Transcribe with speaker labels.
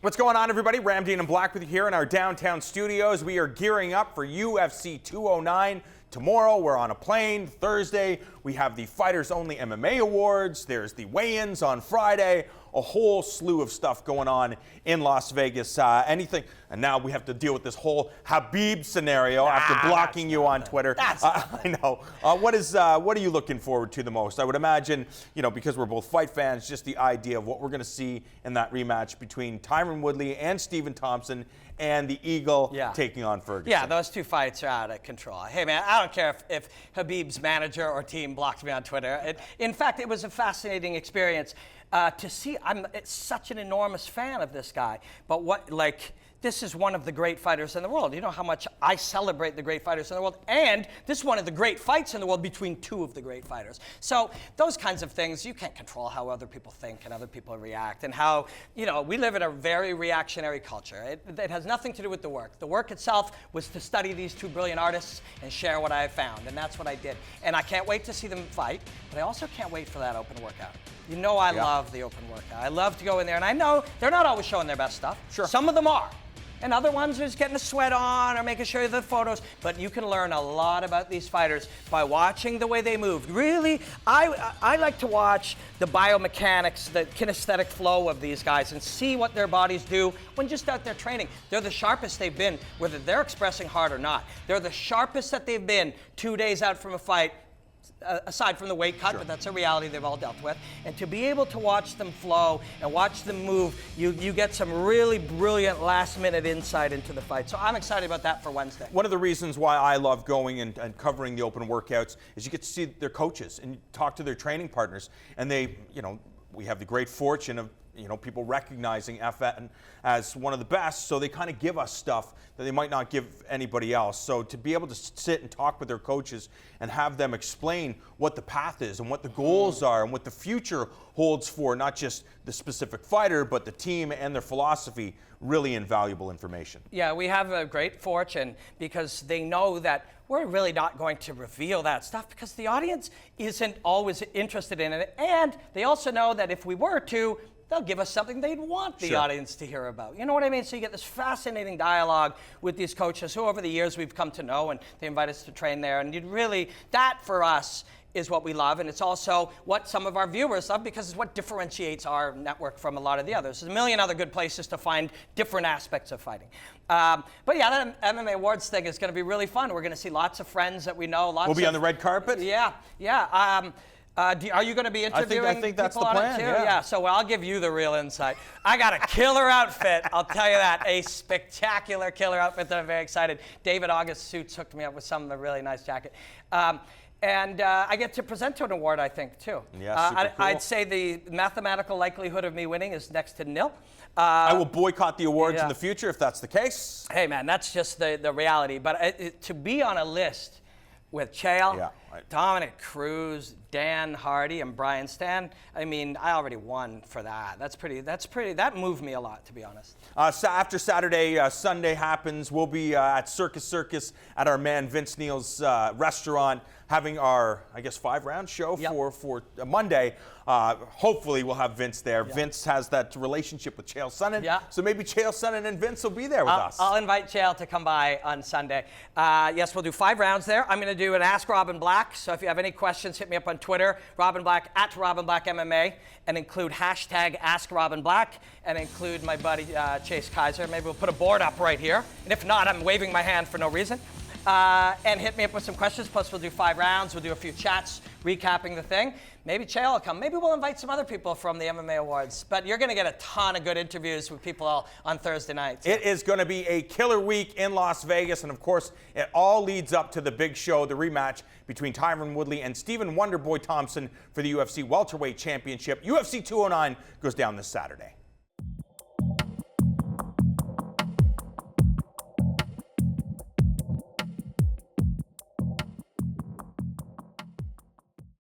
Speaker 1: What's going on, everybody? Ramdean and Black with you here in our downtown studios. We are gearing up for UFC 209. Tomorrow, we're on a plane. Thursday, we have the Fighters Only MMA Awards. There's the weigh-ins on Friday. A whole slew of stuff going on in Las Vegas. And now we have to deal with this whole Khabib scenario after blocking you on Twitter. I know. What are you looking forward to the most? I would imagine, because we're both fight fans, just the idea of what we're going to see in that rematch between Tyron Woodley and Stephen Thompson and the Eagle taking on Ferguson.
Speaker 2: Yeah, those two fights are out of control. Hey, man, I don't care if Khabib's manager or team blocked me on Twitter. In fact, it was a fascinating experience to see. I'm such an enormous fan of this guy. But this is one of the great fighters in the world. You know how much I celebrate the great fighters in the world. And this is one of the great fights in the world between two of the great fighters. So those kinds of things, you can't control how other people think and other people react. And how, we live in a very reactionary culture. It has nothing to do with the work. The work itself was to study these two brilliant artists and share what I found. And that's what I did. And I can't wait to see them fight. But I also can't wait for that open workout. I love the open workout. I love to go in there. And I know they're not always showing their best stuff. Sure. Some of them are. And other ones are just getting a sweat on or making sure the photos. But you can learn a lot about these fighters by watching the way they move. Really, I like to watch the biomechanics, the kinesthetic flow of these guys and see what their bodies do when just out there training. They're the sharpest they've been, whether they're expressing hard or not. They're the sharpest that they've been 2 days out from a fight, aside from the weight cut, but that's a reality they've all dealt with. And to be able to watch them flow and watch them move, you get some really brilliant last-minute insight into the fight. So I'm excited about that for Wednesday.
Speaker 1: One of the reasons why I love going and covering the open workouts is you get to see their coaches and talk to their training partners. And we have the great fortune of people recognizing FN as one of the best, so they kind of give us stuff that they might not give anybody else. So to be able to sit and talk with their coaches and have them explain what the path is and what the goals are and what the future holds for not just the specific fighter, but the team and their philosophy, really invaluable information.
Speaker 2: Yeah, we have a great fortune because they know that we're really not going to reveal that stuff because the audience isn't always interested in it. And they also know that if we were to, they'll give us something they'd want the audience to hear about. You know what I mean? So you get this fascinating dialogue with these coaches who over the years we've come to know, and they invite us to train there. And that for us is what we love, and it's also what some of our viewers love because it's what differentiates our network from a lot of the others. There's a million other good places to find different aspects of fighting. But yeah, that MMA Awards thing is going to be really fun. We're going to see lots of friends that we know. We'll
Speaker 1: be on the red carpet?
Speaker 2: Yeah. Are you going to be interviewing
Speaker 1: I think that's
Speaker 2: people
Speaker 1: the plan,
Speaker 2: on it too?
Speaker 1: yeah.
Speaker 2: So I'll give you the real insight. I got a killer outfit, I'll tell you that. A spectacular killer outfit that I'm very excited. David August Suits hooked me up with some of the really nice jacket. And I get to present to an award, I think, too.
Speaker 1: Yeah, super cool.
Speaker 2: I'd say the mathematical likelihood of me winning is next to nil.
Speaker 1: I will boycott the awards in the future if that's the case.
Speaker 2: Hey, man, that's just the reality. But to be on a list with Chael, Dominic Cruz, Dan Hardy, and Brian Stan, I mean, I already won for that. That moved me a lot, to be honest.
Speaker 1: So after Saturday, Sunday happens, we'll be at Circus at our man Vince Neal's restaurant, having our, 5-round show for Monday. Hopefully we'll have Vince there. Vince has that relationship with Chael Sonnen, so maybe Chael Sonnen and Vince will be there with us.
Speaker 2: I'll invite Chael to come by on Sunday. Yes, we'll do 5 rounds there. I'm going to do an Ask Robin Black, so if you have any questions, hit me up on Twitter, Robin Black, @RobinBlackMMA, and include hashtag #AskRobinBlack, and include my buddy Chase Kaiser. Maybe we'll put a board up right here, and if not, I'm waving my hand for no reason. And hit me up with some questions, plus we'll do 5 rounds, we'll do a few chats, recapping the thing. Maybe Chael will come. Maybe we'll invite some other people from the MMA Awards. But you're going to get a ton of good interviews with people on Thursday nights.
Speaker 1: It is going to be a killer week in Las Vegas. And, of course, it all leads up to the big show, the rematch between Tyron Woodley and Stephen Wonderboy Thompson for the UFC Welterweight Championship. UFC 209 goes down this Saturday.